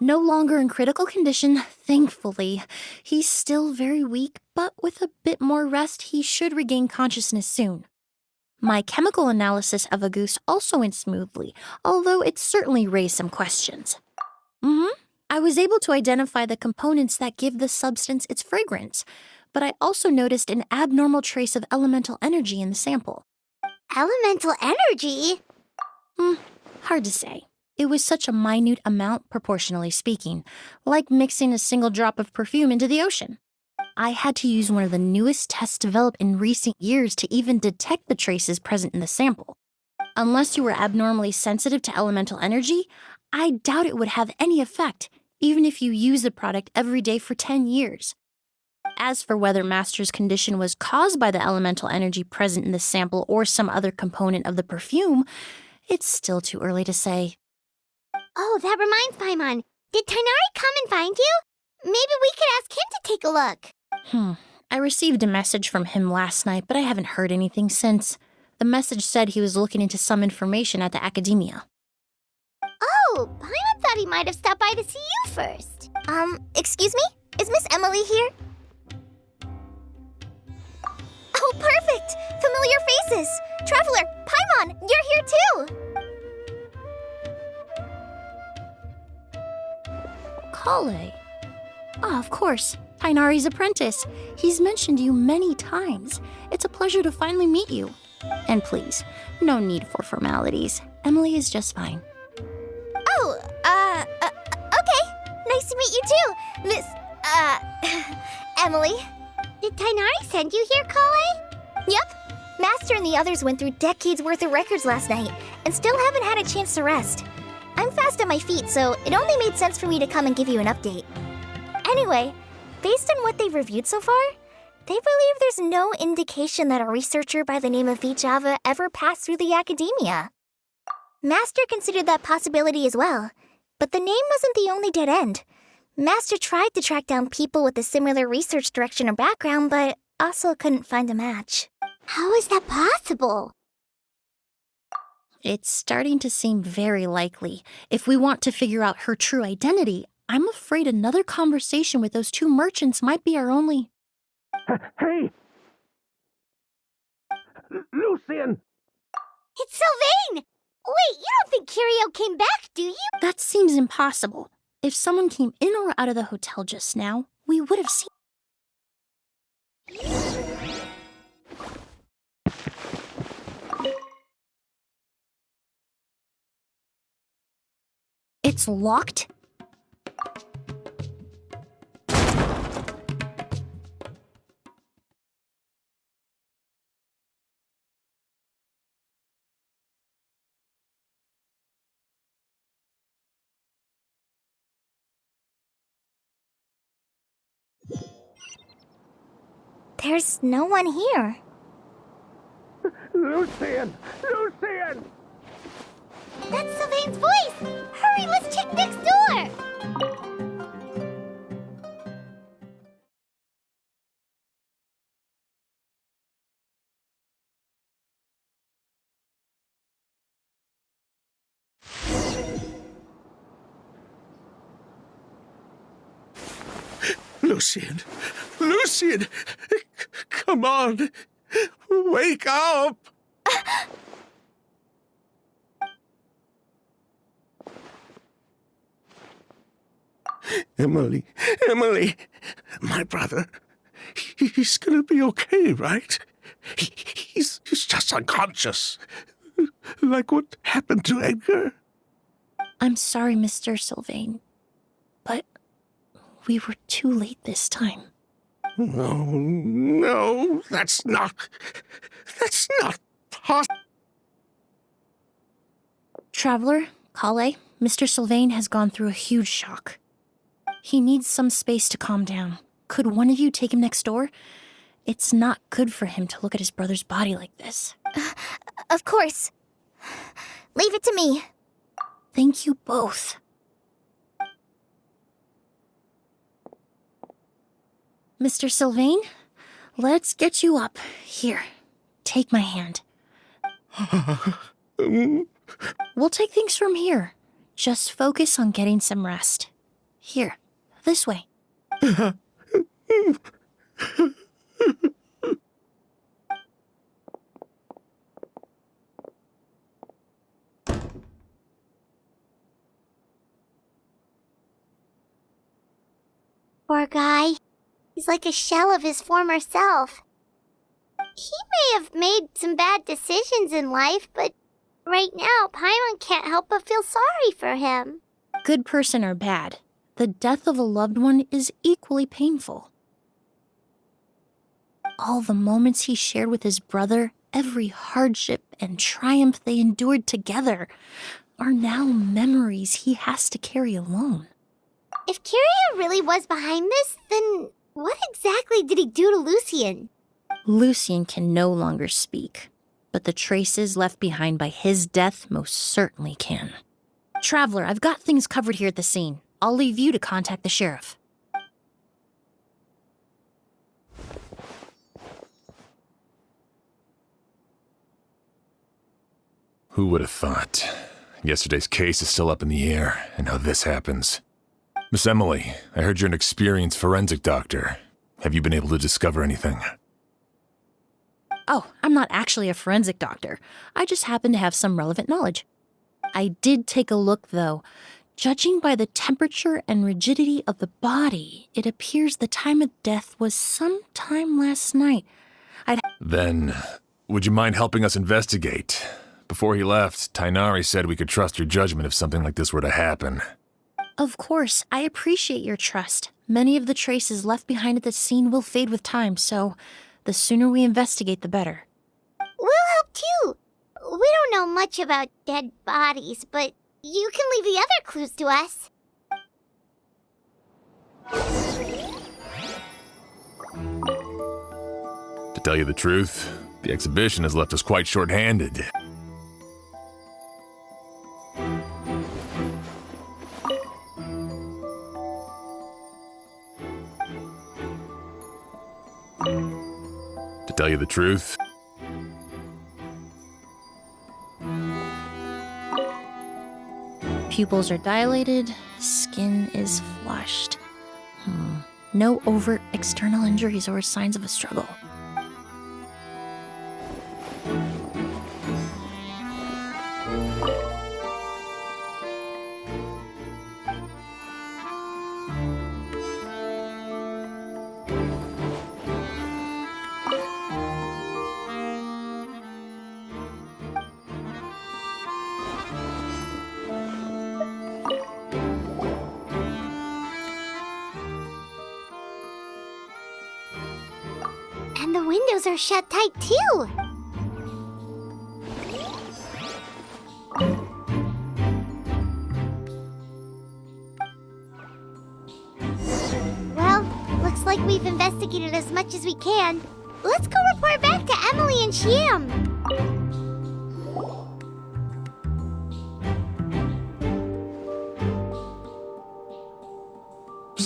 no longer in critical condition, thankfully. He's still very weak, but with a bit more rest, he should regain consciousness soon. My chemical analysis of Auguste also went smoothly, although it certainly raised some questions. I was able to identify the components that give the substance its fragrance, but I also noticed an abnormal trace of elemental energy in the sample. Elemental energy? Hard to say. It was such a minute amount, proportionally speaking, like mixing a single drop of perfume into the ocean. I had to use one of the newest tests developed in recent years to even detect the traces present in the sample. Unless you were abnormally sensitive to elemental energy, I doubt it would have any effect, even if you use the product every day for 10 years. As for whether Master's condition was caused by the elemental energy present in the sample or some other component of the perfume, it's still too early to say. Oh, that reminds Paimon. Did Tighnari come and find you? Maybe we could ask him to take a look. I received a message from him last night, but I haven't heard anything since. The message said he was looking into some information at the academia. Oh, Paimon thought he might have stopped by to see you first. Excuse me? Is Miss Emily here? Oh, perfect! Familiar faces! Traveler, Paimon, you're here too! Kale. Of course. Tighnari's apprentice. He's mentioned you many times. It's a pleasure to finally meet you. And please, no need for formalities. Emily is just fine. Oh, okay. Nice to meet you too, Miss, Emily. Did Tighnari send you here, Kale? Yep. Master and the others went through decades worth of records last night and still haven't had a chance to rest. I'm fast on my feet, so it only made sense for me to come and give you an update. Anyway, based on what they've reviewed so far, they believe there's no indication that a researcher by the name of Vijava ever passed through the academia. Master considered that possibility as well, but the name wasn't the only dead end. Master tried to track down people with a similar research direction or background, but also couldn't find a match. How is that possible? It's starting to seem very likely. If we want to figure out her true identity, I'm afraid another conversation with those two merchants might be our only... Hey! Lucian! It's Sylvain! Wait, you don't think Kirio came back, do you? That seems impossible. If someone came in or out of the hotel just now, we would have seen... It's locked? There's no one here. Lucian! Lucian! That's Sylvain's voice! Hurry, let's check next door! Lucian! Lucian! Come on! Wake up! Emily! Emily! My brother, he's gonna be okay, right? He's just unconscious. Like what happened to Edgar. I'm sorry, Mr. Sylvain, but we were too late this time. No, that's not possible. Traveler, Kale, Mr. Sylvain has gone through a huge shock. He needs some space to calm down. Could one of you take him next door? It's not good for him to look at his brother's body like this. Of course. Leave it to me. Thank you both. Mr. Sylvain, let's get you up. Here, take my hand. We'll take things from here. Just focus on getting some rest. Here, this way. Poor guy. He's like a shell of his former self. He may have made some bad decisions in life, but right now, Paimon can't help but feel sorry for him. Good person or bad, the death of a loved one is equally painful. All the moments he shared with his brother, every hardship and triumph they endured together, are now memories he has to carry alone. If Kiria really was behind this, then what exactly did he do to Lucien? Lucien can no longer speak, but the traces left behind by his death most certainly can. Traveler, I've got things covered here at the scene. I'll leave you to contact the sheriff. Who would have thought? Yesterday's case is still up in the air, and now this happens. Miss Emily, I heard you're an experienced forensic doctor. Have you been able to discover anything? Oh, I'm not actually a forensic doctor. I just happen to have some relevant knowledge. I did take a look, though. Judging by the temperature and rigidity of the body, it appears the time of death was sometime last night. Then, would you mind helping us investigate? Before he left, Tainari said we could trust your judgment if something like this were to happen. Of course, I appreciate your trust. Many of the traces left behind at the scene will fade with time, so the sooner we investigate, the better. We'll help too. We don't know much about dead bodies, but you can leave the other clues to us. To tell you the truth, the exhibition has left us quite short-handed. To tell you the truth, Pupils are dilated, skin is flushed. No overt external injuries or signs of a struggle. And the windows are shut tight too. Well, looks like we've investigated as much as we can. Let's go report back to Emily and Shiam.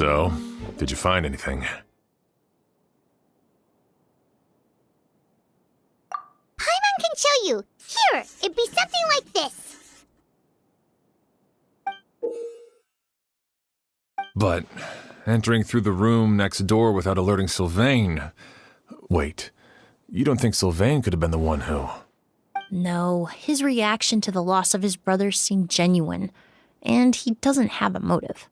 so, did you find anything? Paimon can show you. Here, it'd be something like this. But entering through the room next door without alerting Sylvain... Wait, you don't think Sylvain could have been the one who... No, his reaction to the loss of his brother seemed genuine, and he doesn't have a motive.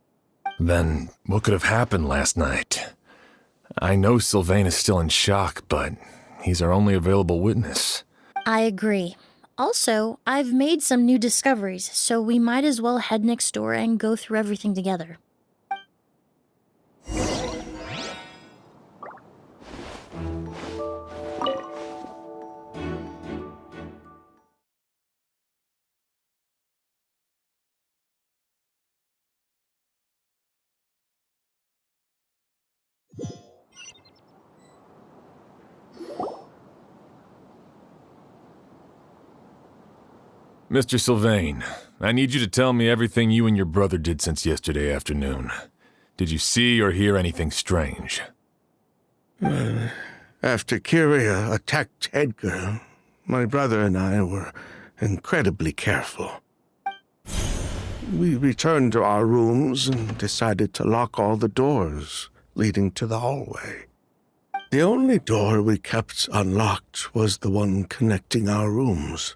Then what could have happened last night? I know Sylvain is still in shock, but he's our only available witness. I agree. Also, I've made some new discoveries, so we might as well head next door and go through everything together. Mr. Sylvain, I need you to tell me everything you and your brother did since yesterday afternoon. Did you see or hear anything strange? After Kiria attacked Edgar, my brother and I were incredibly careful. we returned to our rooms and decided to lock all the doors leading to the hallway. The only door we kept unlocked was the one connecting our rooms.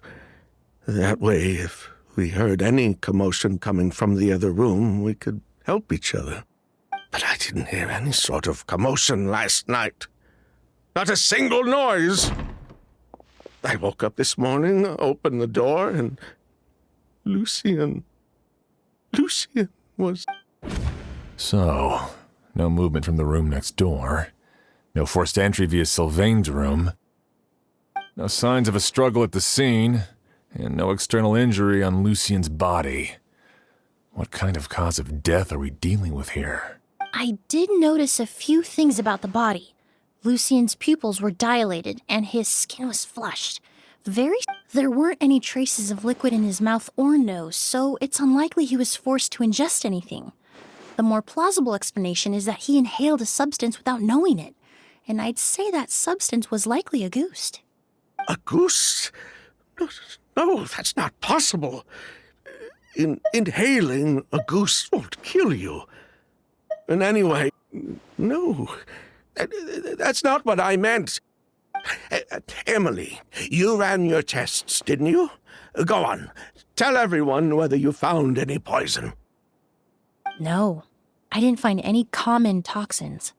That way, if we heard any commotion coming from the other room, we could help each other. But I didn't hear any sort of commotion last night. Not a single noise. I woke up this morning, opened the door, and Lucian was... So, no movement from the room next door. No forced entry via Sylvain's room. No signs of a struggle at the scene. And no external injury on Lucian's body. What kind of cause of death are we dealing with here? I did notice a few things about the body. Lucian's pupils were dilated, and his skin was flushed. There weren't any traces of liquid in his mouth or nose, so it's unlikely he was forced to ingest anything. The more plausible explanation is that he inhaled a substance without knowing it, and I'd say that substance was likely a goose. A goose? No, that's not possible. Inhaling a goose won't kill you. And anyway, no, that's not what I meant. Emily, you ran your tests, didn't you? Go on, tell everyone whether you found any poison. No, I didn't find any common toxins.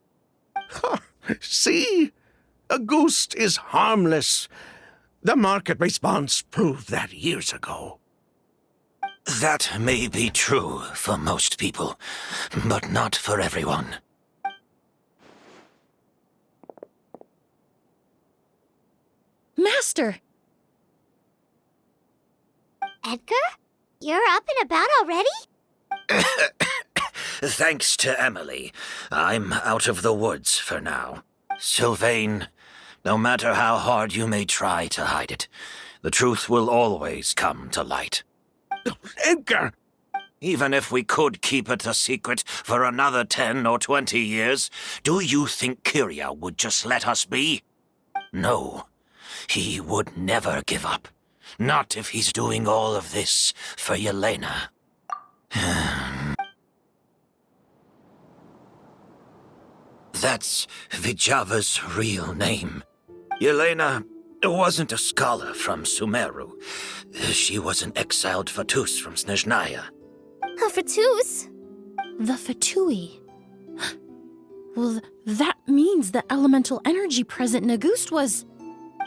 See? A goose is harmless. The market response proved that years ago. That may be true for most people, but not for everyone. Master! Edgar? You're up and about already? Thanks to Emily, I'm out of the woods for now. Sylvain, no matter how hard you may try to hide it, the truth will always come to light. Edgar! Even if we could keep it a secret for another 10 or 20 years, do you think Kyria would just let us be? No, he would never give up. Not if he's doing all of this for Yelena. That's Vijava's real name. Yelena wasn't a scholar from Sumeru. She was an exiled Fatus from Snezhnaya. A Fatus? The Fatui. Well, that means the elemental energy present in Auguste was...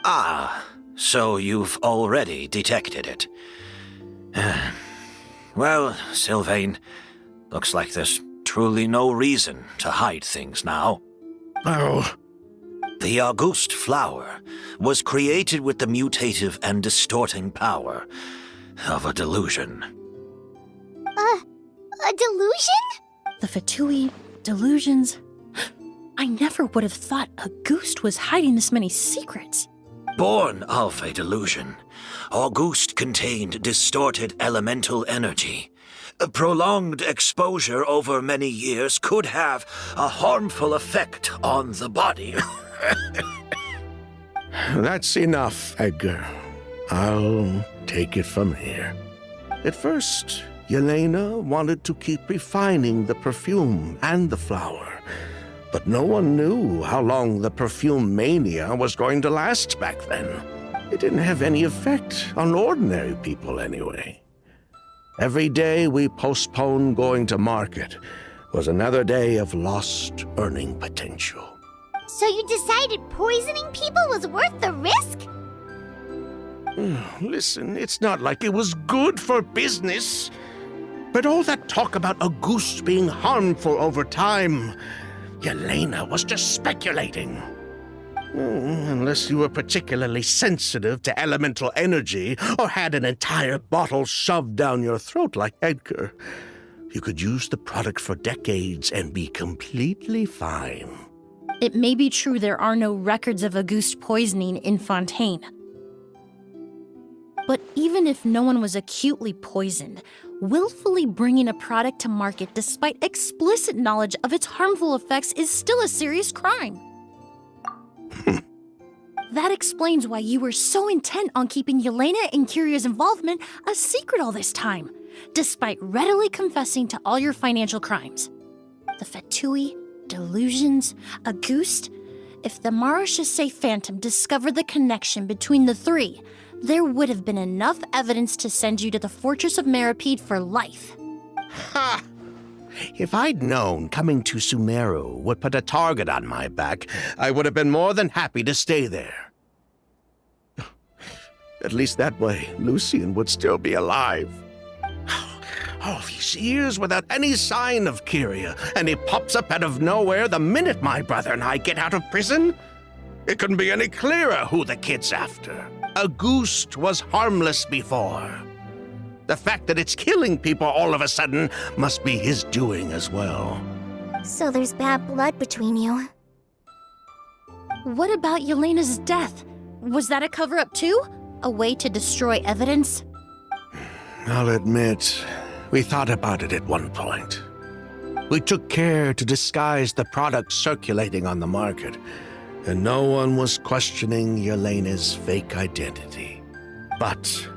Ah, so you've already detected it. Well, Sylvain, looks like there's truly no reason to hide things now. Oh, The Auguste flower was created with the mutative and distorting power of a delusion. A delusion? The Fatui, delusions... I never would have thought Auguste was hiding this many secrets. Born of a delusion, Auguste contained distorted elemental energy. A prolonged exposure over many years could have a harmful effect on the body. that's enough, Edgar. I'll take it from here. At first, Yelena wanted to keep refining the perfume and the flower, but no one knew how long the perfume mania was going to last back then. It didn't have any effect on ordinary people anyway. Every day we postponed going to market was another day of lost earning potential. So you decided poisoning people was worth the risk? Listen, it's not like it was good for business. But all that talk about Auguste being harmful over time, Yelena was just speculating. Unless you were particularly sensitive to elemental energy or had an entire bottle shoved down your throat like Edgar, you could use the product for decades and be completely fine. It may be true there are no records of Auguste poisoning in Fontaine. But even if no one was acutely poisoned, willfully bringing a product to market despite explicit knowledge of its harmful effects is still a serious crime. That explains why you were so intent on keeping Yelena and Kyria's involvement a secret all this time. despite readily confessing to all your financial crimes. The Fatui, delusions, a ghost. If the Marashase Phantom discovered the connection between the three, there would have been enough evidence to send you to the Fortress of Maripede for life. Ha! If I'd known coming to Sumeru would put a target on my back, I would have been more than happy to stay there. At least that way, Lucian would still be alive. All these years without any sign of Kyria, and he pops up out of nowhere the minute my brother and I get out of prison? It couldn't be any clearer who the kid's after. A ghost was harmless before. The fact that it's killing people all of a sudden must be his doing as well. So there's bad blood between you. What about Yelena's death? Was that a cover-up too? A way to destroy evidence? I'll admit, we thought about it at one point. We took care to disguise the product circulating on the market, and no one was questioning Yelena's fake identity. But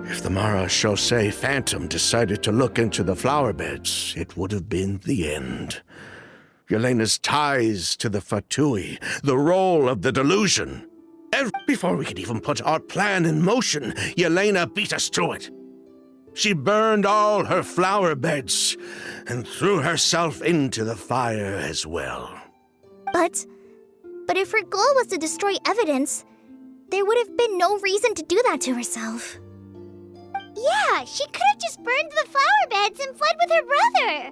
if the Marashase Phantom decided to look into the flower beds, it would have been the end. Yelena's ties to the Fatui, the role of the delusion. Before we could even put our plan in motion, Yelena beat us to it. She burned all her flower beds and threw herself into the fire as well. But if her goal was to destroy evidence, there would have been no reason to do that to herself. Yeah, she could have just burned the flower beds and fled with her brother.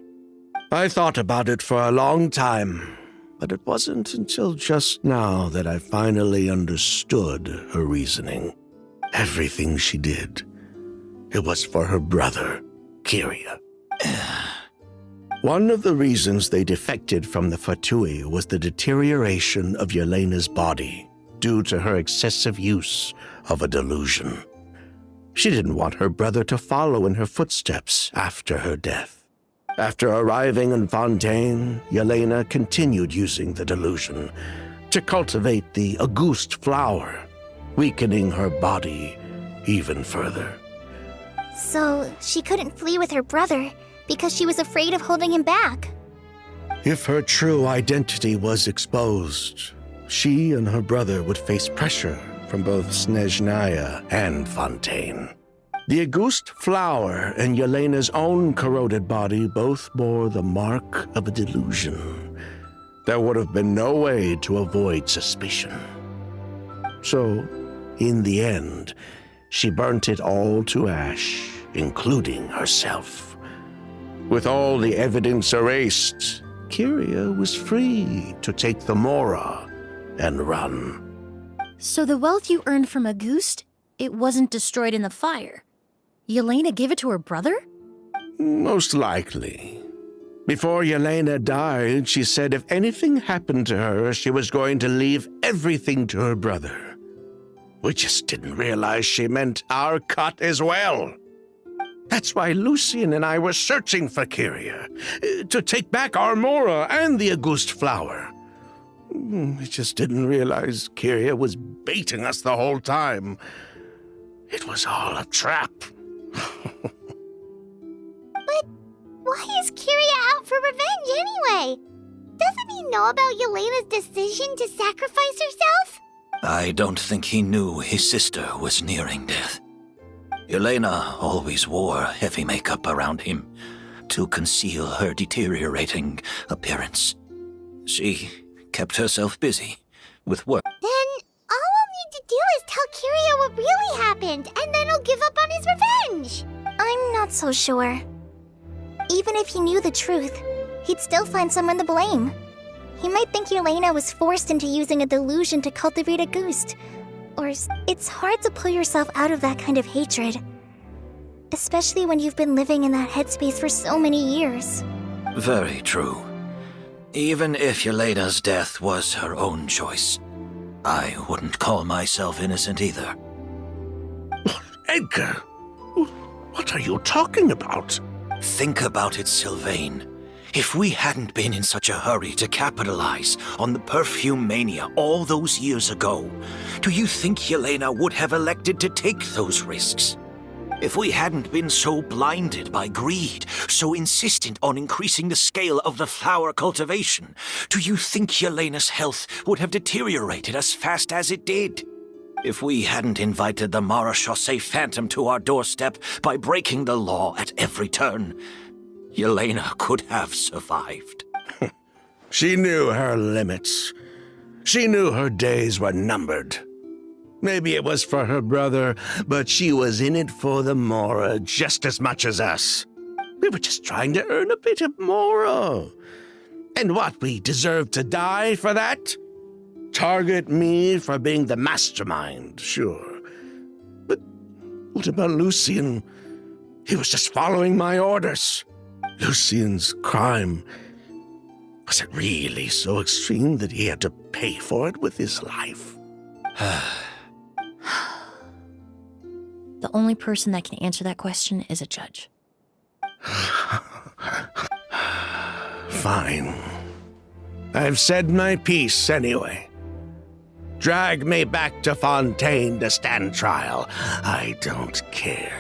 I thought about it for a long time, but it wasn't until just now that I finally understood her reasoning. Everything she did, it was for her brother, Kyria. One of the reasons they defected from the Fatui was the deterioration of Yelena's body due to her excessive use of a delusion. She didn't want her brother to follow in her footsteps after her death. After arriving in Fontaine, Yelena continued using the delusion to cultivate the Auguste flower, weakening her body even further. So she couldn't flee with her brother because she was afraid of holding him back. If her true identity was exposed, she and her brother would face pressure from both Snezhnaya and Fontaine. The Auguste flower and Yelena's own corroded body both bore the mark of a delusion. There would have been no way to avoid suspicion. So, in the end, she burnt it all to ash, including herself. With all the evidence erased, Kyria was free to take the Mora and run. So the wealth you earned from Auguste, it wasn't destroyed in the fire. Yelena gave it to her brother? Most likely. Before Yelena died, she said if anything happened to her, she was going to leave everything to her brother. We just didn't realize she meant our cut as well. That's why Lucian and I were searching for Kyria, to take back our Mora and the Auguste flower. We just didn't realize Kyria was baiting us the whole time. It was all a trap. But why is Kyria out for revenge anyway? Doesn't he know about Yelena's decision to sacrifice herself? I don't think he knew his sister was nearing death. Yelena always wore heavy makeup around him to conceal her deteriorating appearance. She kept herself busy with work. Then all we'll need to do is tell Kyria what really happened, and then he'll give up on his revenge. I'm not so sure. Even if he knew the truth, he'd still find someone to blame. He might think Yelena was forced into using a delusion to cultivate a ghost. Or it's hard to pull yourself out of that kind of hatred. Especially when you've been living in that headspace for so many years. Very true. Even if Yelena's death was her own choice, I wouldn't call myself innocent either. Edgar, what are you talking about? Think about it, Sylvain. If we hadn't been in such a hurry to capitalize on the perfume mania all those years ago, do you think Yelena would have elected to take those risks? If we hadn't been so blinded by greed, so insistent on increasing the scale of the flower cultivation, do you think Yelena's health would have deteriorated as fast as it did? If we hadn't invited the Marechaussee Phantom to our doorstep by breaking the law at every turn, Yelena could have survived. She knew her limits. She knew her days were numbered. Maybe it was for her brother, but she was in it for the Mora just as much as us. We were just trying to earn a bit of Mora. And what, we deserve to die for that? Target me for being the mastermind, sure. But what about Lucien? He was just following my orders. Lucien's crime, was it really so extreme that he had to pay for it with his life? The only person that can answer that question is a judge. Fine. I've said my piece anyway. Drag me back to Fontaine to stand trial. I don't care.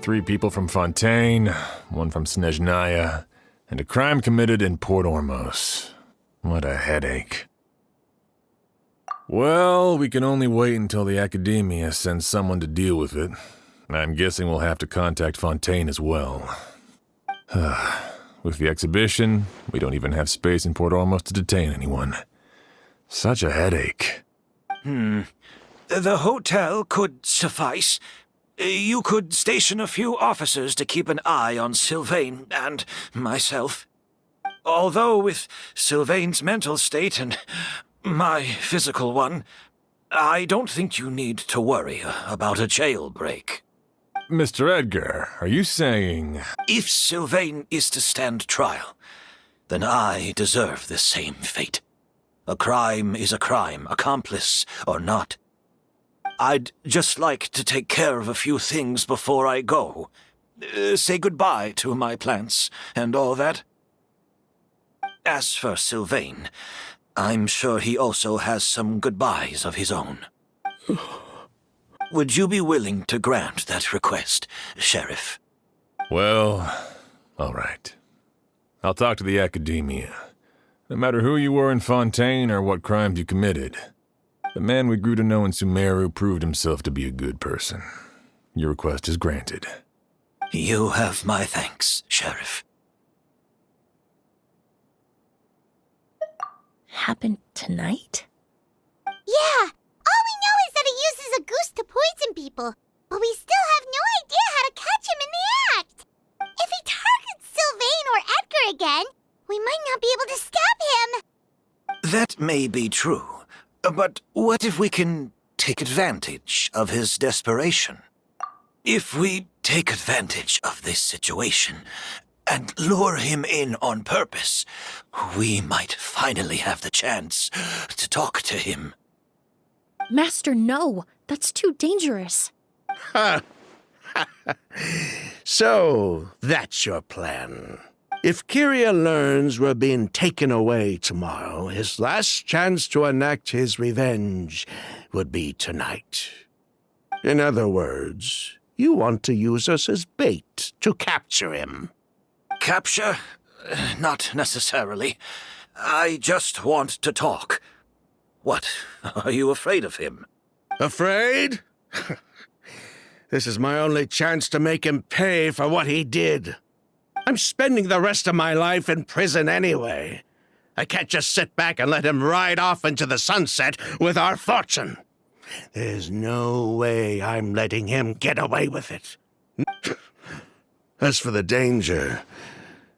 3 people from Fontaine, 1 from Snezhnaya, and a crime committed in Port Ormos. What a headache. Well, we can only wait until the Academia sends someone to deal with it. I'm guessing we'll have to contact Fontaine as well. With the exhibition, we don't even have space in Port Ormos to detain anyone. Such a headache. The hotel could suffice. You could station a few officers to keep an eye on Sylvain and myself. Although with Sylvain's mental state and my physical one, I don't think you need to worry about a jailbreak. Mr. Edgar, are you saying... If Sylvain is to stand trial, then I deserve the same fate. A crime is a crime, accomplice or not. I'd just like to take care of a few things before I go. Say goodbye to my plants and all that. As for Sylvain, I'm sure he also has some goodbyes of his own. Would you be willing to grant that request, Sheriff? Well, all right. I'll talk to the Academia. No matter who you were in Fontaine or what crimes you committed, the man we grew to know in Sumeru proved himself to be a good person. Your request is granted. You have my thanks, Sheriff. Happened tonight? Yeah, all we know is that he uses a goose to poison people, but we still have no idea how to catch him in the act. If he targets Sylvain or Edgar again, we might not be able to stop him. That may be true, but what if we can take advantage of his desperation? If we take advantage of this situation and lure him in on purpose, we might finally have the chance to talk to him. Master, no. That's too dangerous. So, that's your plan. If Kyria learns we're being taken away tomorrow, his last chance to enact his revenge would be tonight. In other words, you want to use us as bait to capture him. Capture? Not necessarily. I just want to talk. What? Are you afraid of him? Afraid? This is my only chance to make him pay for what he did. I'm spending the rest of my life in prison anyway. I can't just sit back and let him ride off into the sunset with our fortune. There's no way I'm letting him get away with it. As for the danger,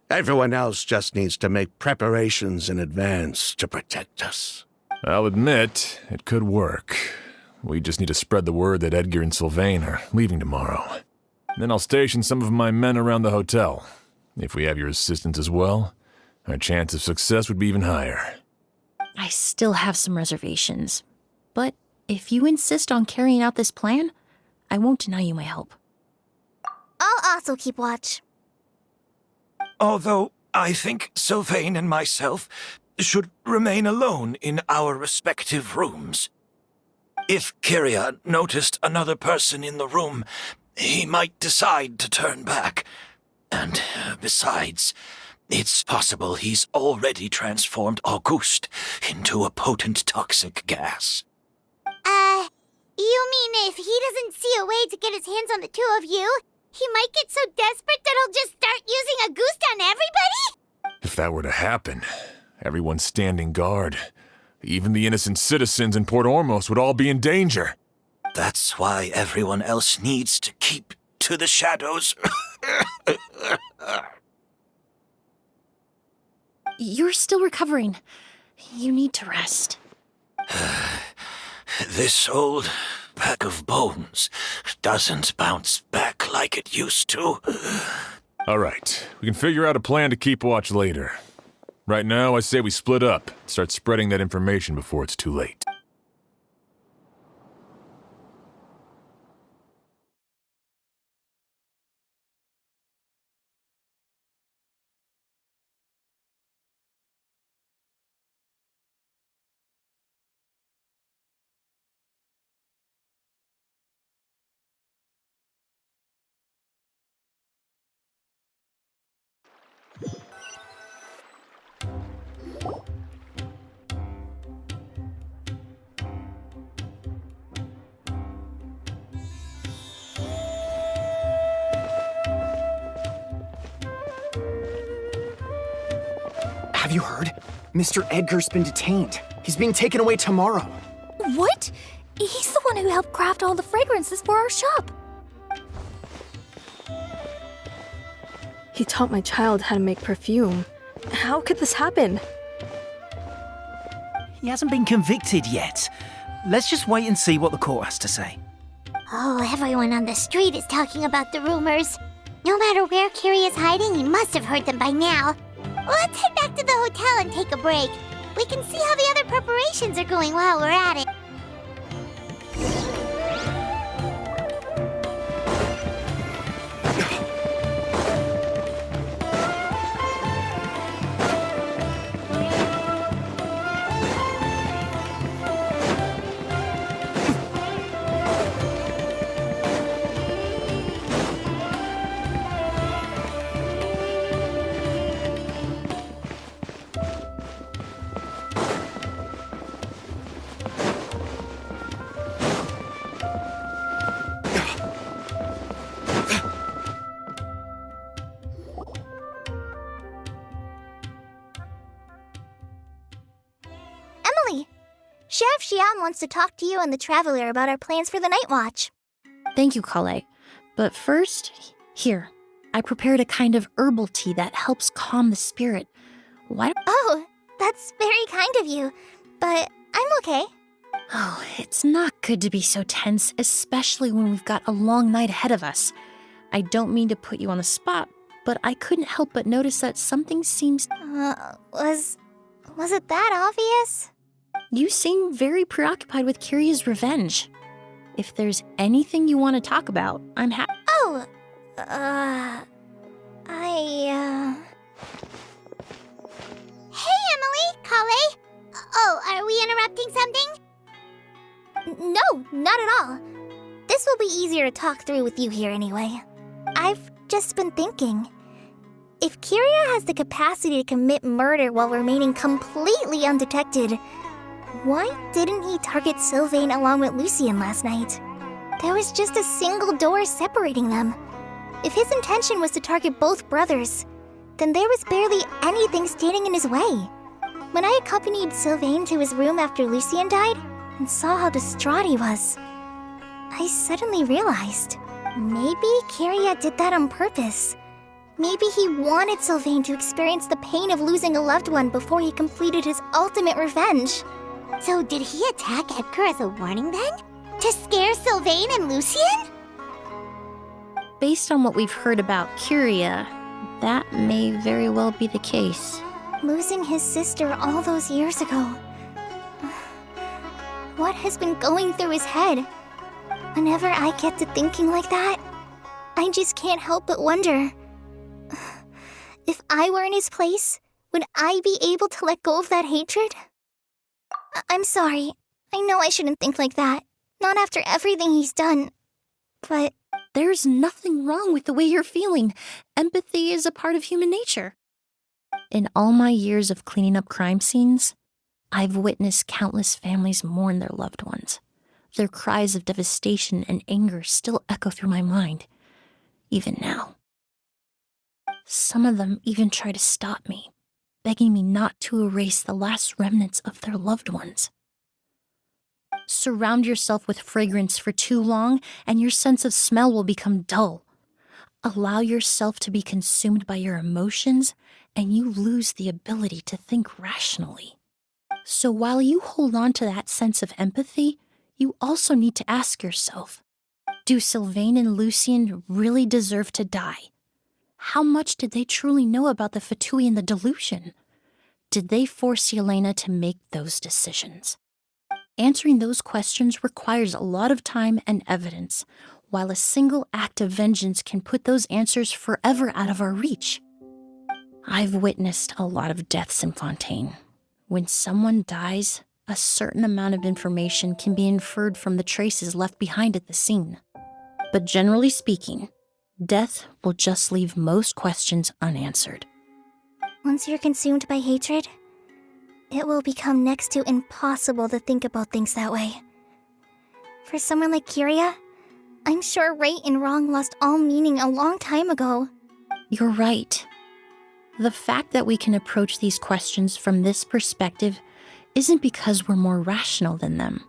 everyone else just needs to make preparations in advance to protect us. I'll admit, it could work. We just need to spread the word that Edgar and Sylvain are leaving tomorrow. Then I'll station some of my men around the hotel. If we have your assistance as well, our chance of success would be even higher. I still have some reservations. But if you insist on carrying out this plan, I won't deny you my help. I'll also keep watch. Although I think Sylvain and myself should remain alone in our respective rooms. If Kyria noticed another person in the room, he might decide to turn back. And besides, it's possible he's already transformed Auguste into a potent toxic gas. You mean if he doesn't see a way to get his hands on the two of you, he might get so desperate that he'll just start using Auguste on everybody? If that were to happen, everyone's standing guard. Even the innocent citizens in Port Ormos would all be in danger. That's why everyone else needs to keep to the shadows. You're still recovering. You need to rest. This old bag of bones doesn't bounce back like it used to. All right, we can figure out a plan to keep watch later. Right now, I say we split up, start spreading that information before it's too late. Have you heard? Mr. Edgar's been detained. He's being taken away tomorrow. What? He's the one who helped craft all the fragrances for our shop. He taught my child how to make perfume. How could this happen? He hasn't been convicted yet. Let's just wait and see what the court has to say. Oh, everyone on the street is talking about the rumors. No matter where Kyria is hiding, he must have heard them by now. Let's head back to the hotel and take a break. We can see how the other preparations are going while we're at it. Sheriff Xian wants to talk to you and the Traveler about our plans for the Night Watch. Thank you, Kale. But first, here, I prepared a kind of herbal tea that helps calm the spirit. Why? Oh, that's very kind of you, but I'm okay. Oh, it's not good to be so tense, especially when we've got a long night ahead of us. I don't mean to put you on the spot, but I couldn't help but notice that something seems... Was it that obvious? You seem very preoccupied with Kyria's revenge. If there's anything you want to talk about, I'm happy. Oh, Hey, Emily, Kale. Oh, are we interrupting something? No, not at all. This will be easier to talk through with you here anyway. I've just been thinking. If Kyria has the capacity to commit murder while remaining completely undetected, why didn't he target Sylvain along with Lucien last night? There was just a single door separating them. If his intention was to target both brothers, then there was barely anything standing in his way. When I accompanied Sylvain to his room after Lucien died and saw how distraught he was, I suddenly realized maybe Kyria did that on purpose. Maybe he wanted Sylvain to experience the pain of losing a loved one before he completed his ultimate revenge. So did he attack Edgar as a warning then? To scare Sylvain and Lucien? Based on what we've heard about Kyria, that may very well be the case. Losing his sister all those years ago. What has been going through his head? Whenever I get to thinking like that, I just can't help but wonder. If I were in his place, would I be able to let go of that hatred? I'm sorry. I know I shouldn't think like that. Not after everything he's done. But There's nothing wrong with the way you're feeling. Empathy is a part of human nature. In all my years of cleaning up crime scenes, I've witnessed countless families mourn their loved ones. Their cries of devastation and anger still echo through my mind, even now. Some of them even try to stop me, begging me not to erase the last remnants of their loved ones. Surround yourself with fragrance for too long, and your sense of smell will become dull. Allow yourself to be consumed by your emotions, and you lose the ability to think rationally. So while you hold on to that sense of empathy, you also need to ask yourself, do Sylvain and Lucien really deserve to die? How much did they truly know about the Fatui and the delusion? Did they force Yelena to make those decisions? Answering those questions requires a lot of time and evidence, while a single act of vengeance can put those answers forever out of our reach. I've witnessed a lot of deaths in Fontaine. When someone dies, a certain amount of information can be inferred from the traces left behind at the scene. But generally speaking, death will just leave most questions unanswered. once you're consumed by hatred, it will become next to impossible to think about things that way. For someone like Kiria, I'm sure right and wrong lost all meaning a long time ago. You're right. The fact that we can approach these questions from this perspective isn't because we're more rational than them.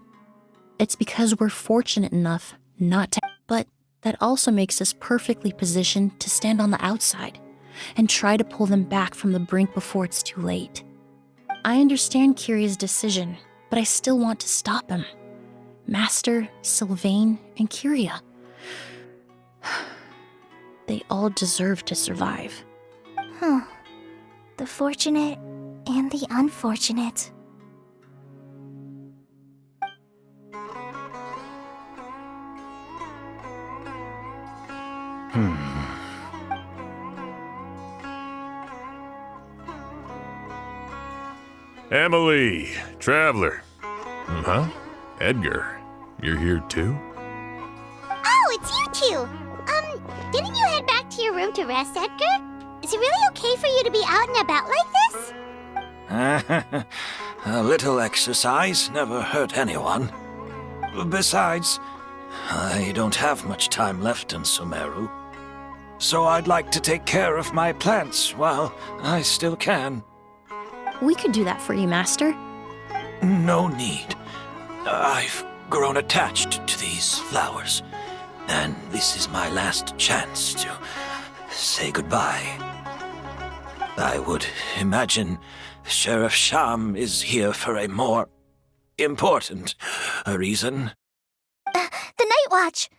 It's because we're fortunate enough not to, but that also makes us perfectly positioned to stand on the outside and try to pull them back from the brink before it's too late. I understand Kiria's decision, but I still want to stop him. Master, Sylvain, and Kiria. They all deserve to survive. The fortunate and the unfortunate. Emily, Traveler. Huh? Edgar, you're here too? Oh, it's you two! Didn't you head back to your room to rest, Edgar? Is it really okay for you to be out and about like this? A little exercise never hurt anyone. Besides, I don't have much time left in Sumeru. So I'd like to take care of my plants while I still can. We could do that for you, Master. No need. I've grown attached to these flowers, and this is my last chance to say goodbye. I would imagine Sheriff Sham is here for a more important reason. The Night Watch!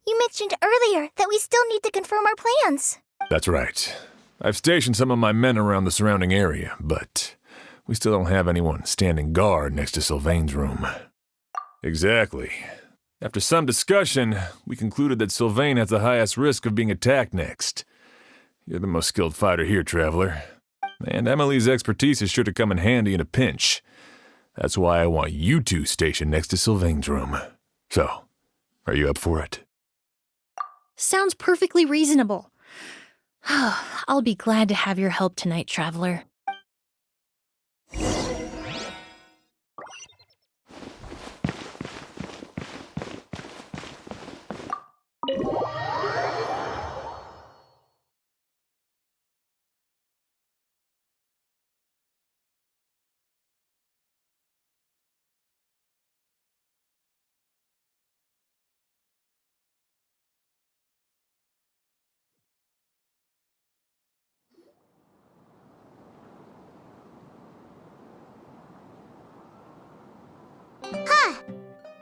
You mentioned earlier that we still need to confirm our plans. That's right. I've stationed some of my men around the surrounding area, but we still don't have anyone standing guard next to Sylvain's room. Exactly. After some discussion, we concluded that Sylvain has the highest risk of being attacked next. You're the most skilled fighter here, Traveler. And Emily's expertise is sure to come in handy in a pinch. That's why I want you two stationed next to Sylvain's room. So, are you up for it? Sounds perfectly reasonable. I'll be glad to have your help tonight, Traveler.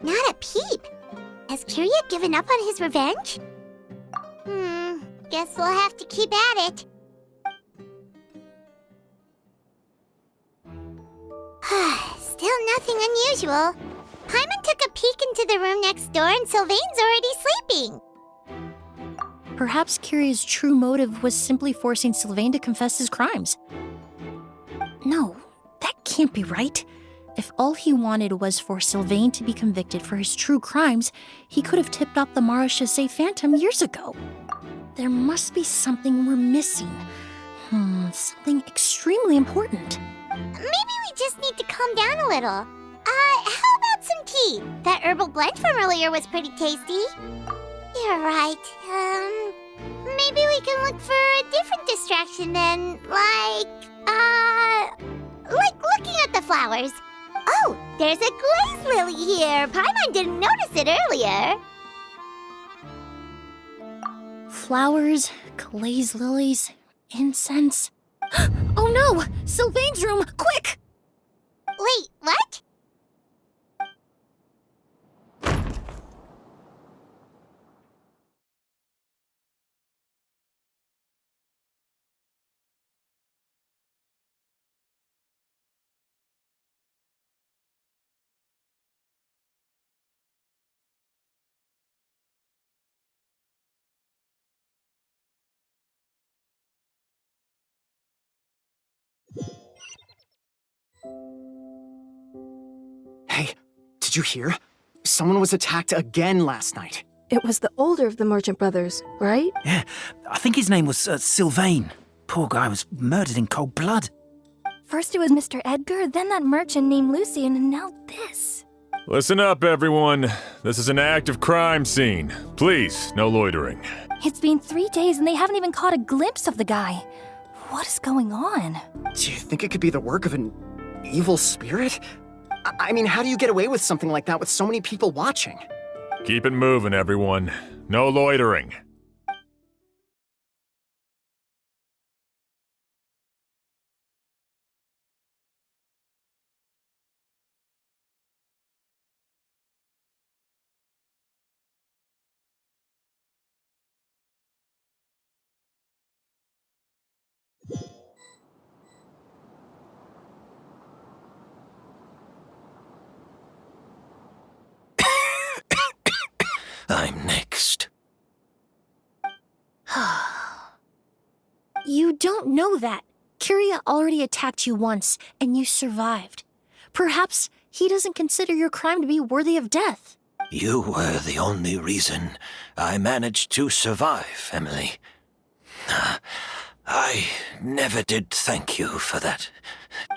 Not a peep. Has Kiria given up on his revenge? Guess we'll have to keep at it. Still nothing unusual. Paimon took a peek into the room next door and Sylvain's already sleeping. Perhaps Kiria's true motive was simply forcing Sylvain to confess his crimes. No, that can't be right. If all he wanted was for Sylvain to be convicted for his true crimes, he could have tipped off the Marechaussee Phantom years ago. There must be something we're missing. Something extremely important. Maybe we just need to calm down a little. How about some tea? That herbal blend from earlier was pretty tasty. You're right. Maybe we can look for a different distraction then, like looking at the flowers. Oh, there's a glaze lily here. Paimon didn't notice it earlier. Flowers, glaze lilies, incense. Oh no! Sylvain's room! Quick! Wait, what? Hey, did you hear? Someone was attacked again last night. It was the older of the merchant brothers, right? Yeah, I think his name was Sylvain. Poor guy was murdered in cold blood. First it was Mr. Edgar, then that merchant named Lucian, and now this. Listen up, everyone. This is an active crime scene. Please, no loitering. It's been 3 days and they haven't even caught a glimpse of the guy. What is going on? Do you think it could be the work of an evil spirit? I mean, how do you get away with something like that with so many people watching? Keep it moving, everyone. No loitering. I'm next. You don't know that. Kyria already attacked you once, and you survived. Perhaps he doesn't consider your crime to be worthy of death. You were the only reason I managed to survive, Emily. I never did thank you for that.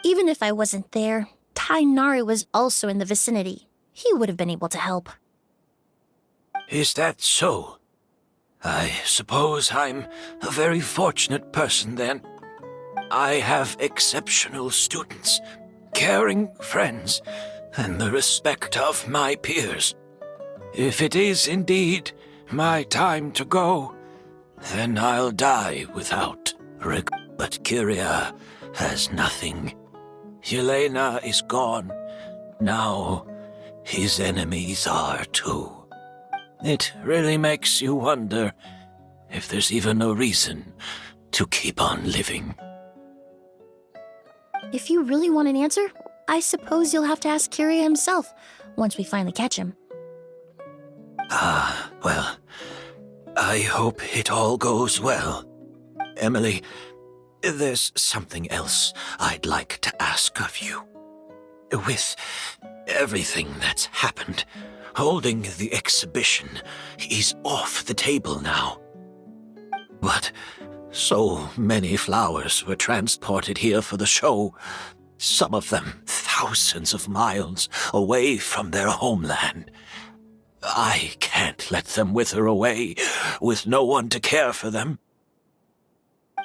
Even if I wasn't there, Tainari was also in the vicinity. He would have been able to help. Is that so? I suppose I'm a very fortunate person then. I have exceptional students, caring friends, and the respect of my peers. If it is indeed my time to go, then I'll die without regret. But Kyria has nothing. Yelena is gone. Now his enemies are too. It really makes you wonder if there's even a reason to keep on living. If you really want an answer, I suppose you'll have to ask Kyria himself once we finally catch him. Well, I hope it all goes well. Emily, there's something else I'd like to ask of you. With everything that's happened, holding the exhibition is off the table now. But so many flowers were transported here for the show, some of them thousands of miles away from their homeland. I can't let them wither away with no one to care for them.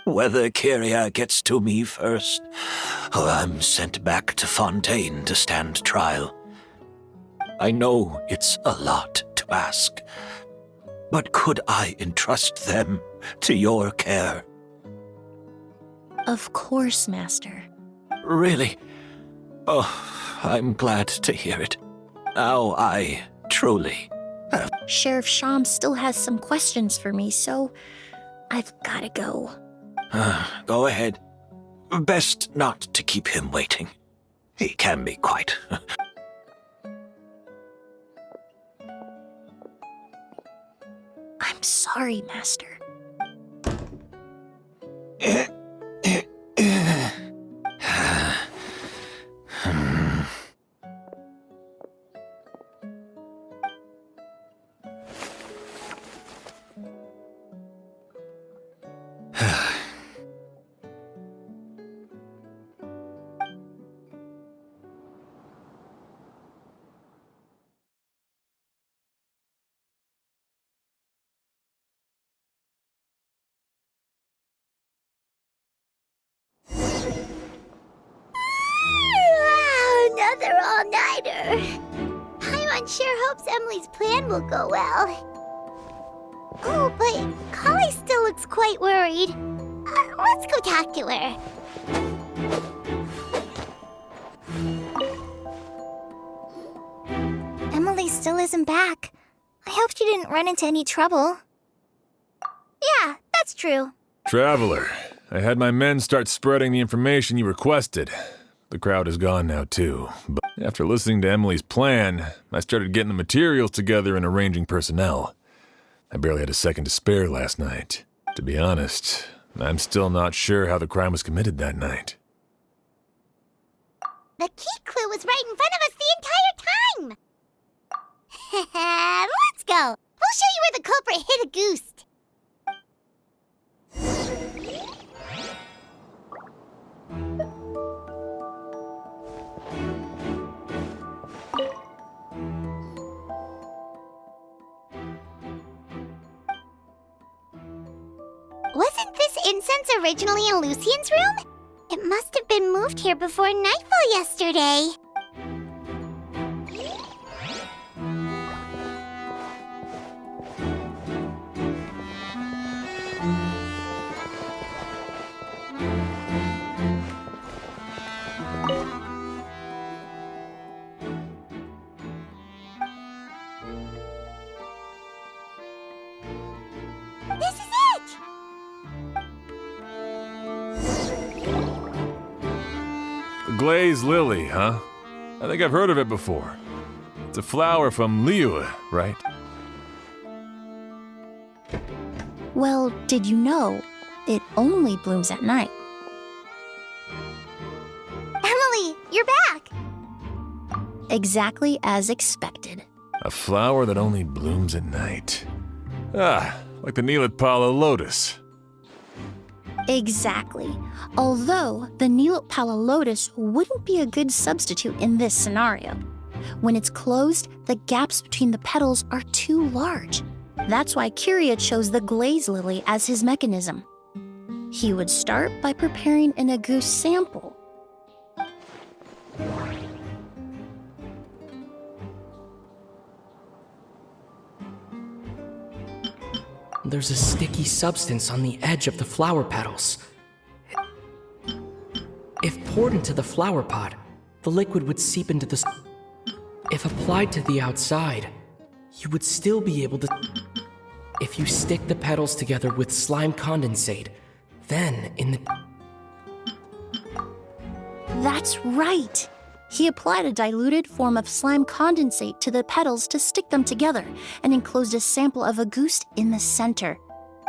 Whether Kyria gets to me first, or I'm sent back to Fontaine to stand trial, I know it's a lot to ask, but could I entrust them to your care? Of course, Master. Really? Oh, I'm glad to hear it. Now I truly have. Sheriff Sham still has some questions for me, so I've gotta go. Go ahead. Best not to keep him waiting. He can be quite... I'm sorry, Master. Sure hopes Emily's plan will go well. Oh, but Kale still looks quite worried. Let's go talk to her. Emily still isn't back. I hope she didn't run into any trouble. Yeah, that's true. Traveler, I had my men start spreading the information you requested. The crowd is gone now, too. But after listening to Emily's plan, I started getting the materials together and arranging personnel. I barely had a second to spare last night. To be honest, I'm still not sure how the crime was committed that night. The key clue was right in front of us the entire time! Let's go! We'll show you where the culprit hid a goose. Wasn't this incense originally in Lucien's room? It must have been moved here before nightfall yesterday. This is it! The glazed lily, huh? I think I've heard of it before. It's a flower from Liyue, right? Well, did you know it only blooms at night? Emily, you're back! Exactly as expected. A flower that only blooms at night. Ah, like the Neelitpala lotus. Exactly. Although the Neelitpala lotus wouldn't be a good substitute in this scenario. When it's closed, the gaps between the petals are too large. That's why Kiria chose the glaze lily as his mechanism. He would start by preparing an agouti sample. There's a sticky substance on the edge of the flower petals. If poured into the flower pot, the liquid would seep into the... If applied to the outside, you would still be able to... If you stick the petals together with slime condensate, then in the... That's right! He applied a diluted form of slime condensate to the petals to stick them together and enclosed a sample of agouti in the center.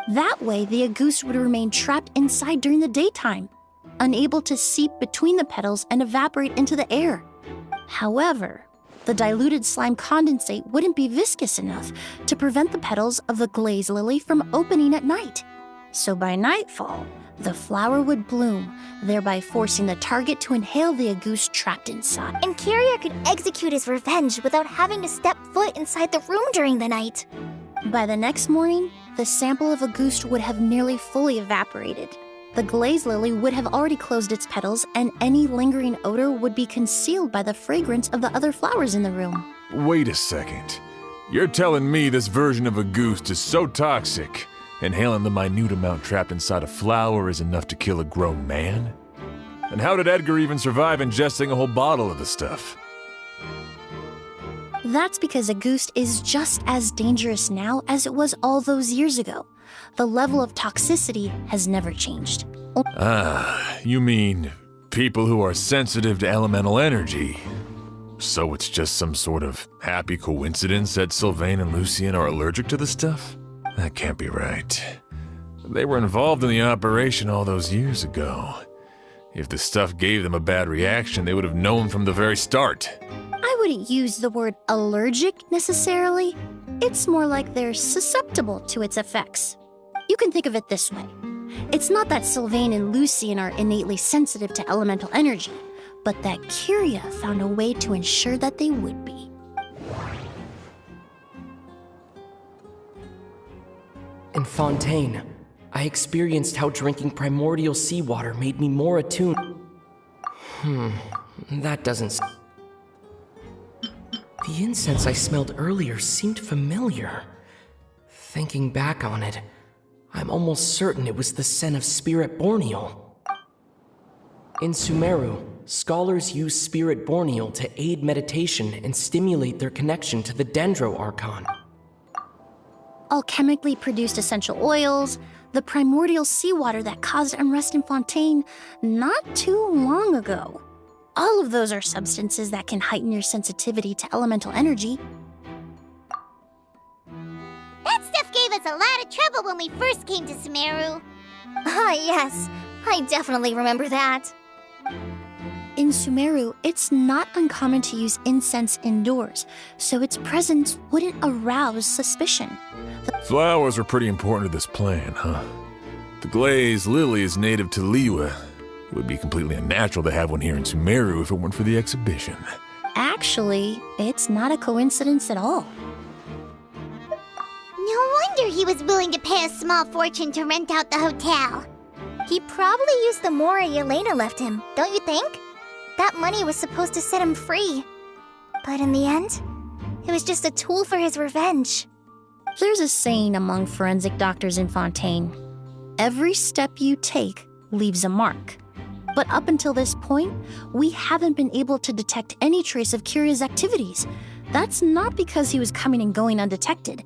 That way, the agouti would remain trapped inside during the daytime, unable to seep between the petals and evaporate into the air. However, the diluted slime condensate wouldn't be viscous enough to prevent the petals of the glaze lily from opening at night. So by nightfall, the flower would bloom, thereby forcing the target to inhale the agouti trapped inside. And Kiria could execute his revenge without having to step foot inside the room during the night. By the next morning, the sample of agouti would have nearly fully evaporated. The glaze lily would have already closed its petals, and any lingering odor would be concealed by the fragrance of the other flowers in the room. Wait a second. You're telling me this version of agouti is so toxic, inhaling the minute amount trapped inside a flower is enough to kill a grown man? And how did Edgar even survive ingesting a whole bottle of the stuff? That's because agouti is just as dangerous now as it was all those years ago. The level of toxicity has never changed. Ah, you mean people who are sensitive to elemental energy. So it's just some sort of happy coincidence that Sylvain and Lucien are allergic to the stuff? That can't be right. They were involved in the operation all those years ago. If the stuff gave them a bad reaction, they would have known from the very start. I wouldn't use the word allergic necessarily. It's more like they're susceptible to its effects. You can think of it this way. It's not that Sylvain and Lucien are innately sensitive to elemental energy, but that Kiria found a way to ensure that they would be. In Fontaine, I experienced how drinking primordial seawater made me more attuned. That doesn't... The incense I smelled earlier seemed familiar. Thinking back on it, I'm almost certain it was the scent of Spirit Borneal. In Sumeru, scholars use Spirit Borneal to aid meditation and stimulate their connection to the Dendro Archon. Alchemically produced essential oils, the primordial seawater that caused unrest in Fontaine not too long ago. All of those are substances that can heighten your sensitivity to elemental energy. That stuff gave us a lot of trouble when we first came to Sumeru. Ah, yes. I definitely remember that. In Sumeru, it's not uncommon to use incense indoors, so its presence wouldn't arouse suspicion. Flowers were pretty important to this plan, huh? The glazed lily is native to Liyue. It would be completely unnatural to have one here in Sumeru if it weren't for the exhibition. Actually, it's not a coincidence at all. No wonder he was willing to pay a small fortune to rent out the hotel. He probably used the mora Yelena left him, don't you think? That money was supposed to set him free. But in the end, it was just a tool for his revenge. There's a saying among forensic doctors in Fontaine. Every step you take leaves a mark. But up until this point, we haven't been able to detect any trace of Kyria's activities. That's not because he was coming and going undetected,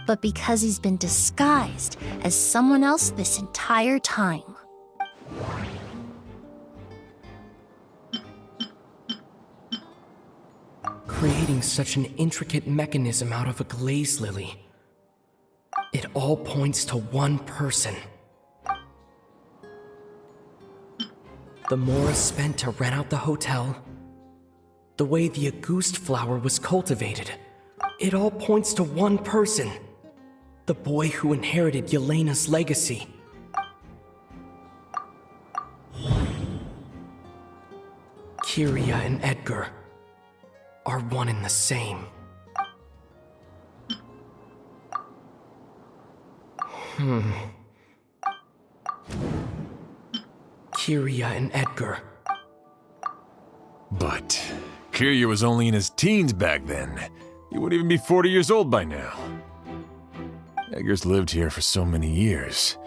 but because he's been disguised as someone else this entire time. Creating such an intricate mechanism out of a glaze lily. It all points to one person. The mora spent to rent out the hotel, the way the Auguste flower was cultivated. It all points to one person. The boy who inherited Yelena's legacy. Kyria and Edgar are one and the same. Kyria and Edgar. But Kyria was only in his teens back then. He wouldn't even be 40 years old by now. Edgar's lived here for so many years.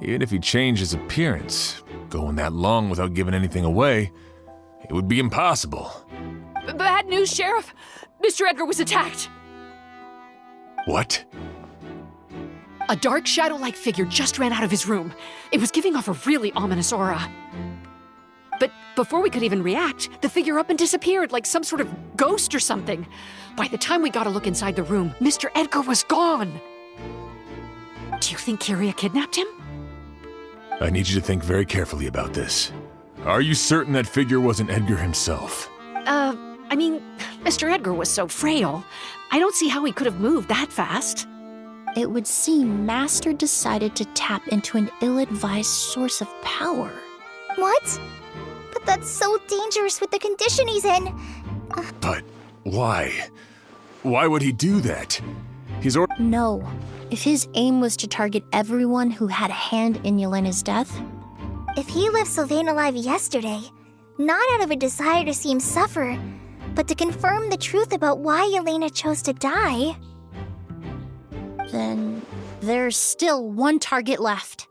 Even if he changed his appearance, going that long without giving anything away, it would be impossible. Bad news, Sheriff! Mr. Edgar was attacked! What? A dark shadow-like figure just ran out of his room. It was giving off a really ominous aura. But before we could even react, the figure up and disappeared like some sort of ghost or something. By the time we got a look inside the room, Mr. Edgar was gone. Do you think Kyria kidnapped him? I need you to think very carefully about this. Are you certain that figure wasn't Edgar himself? I mean, Mr. Edgar was so frail. I don't see how he could have moved that fast. It would seem Master decided to tap into an ill-advised source of power. What? But that's so dangerous with the condition he's in. But why? Why would he do that? No. If his aim was to target everyone who had a hand in Yelena's death... If he left Sylvain alive yesterday, not out of a desire to see him suffer, but to confirm the truth about why Yelena chose to die... Then there's still one target left.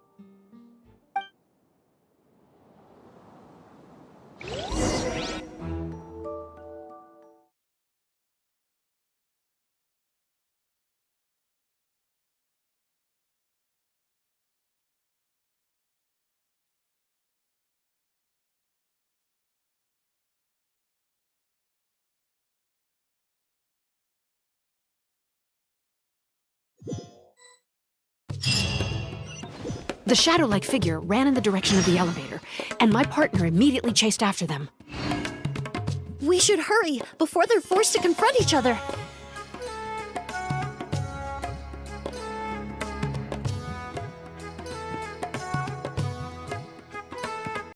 The shadow-like figure ran in the direction of the elevator, and my partner immediately chased after them. We should hurry before they're forced to confront each other.